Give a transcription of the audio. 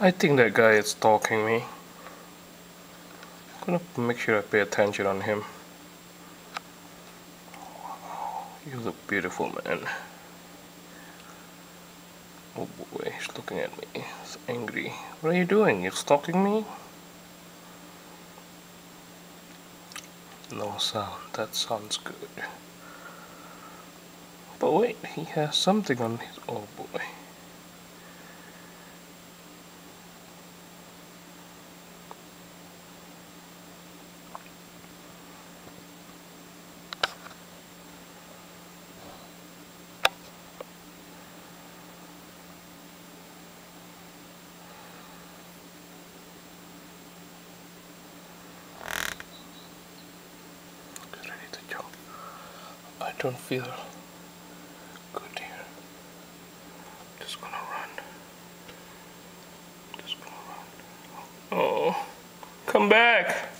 I think that guy is stalking me. I'm gonna make sure I pay attention on him. Wow, you look beautiful, man. Oh boy, he's looking at me. He's angry. What are you doing? You're stalking me? No sound. That sounds good. But wait, he has something on his... Oh boy. Get ready to jump. I don't feel good here. Just gonna run. Just gonna run. Oh, come back!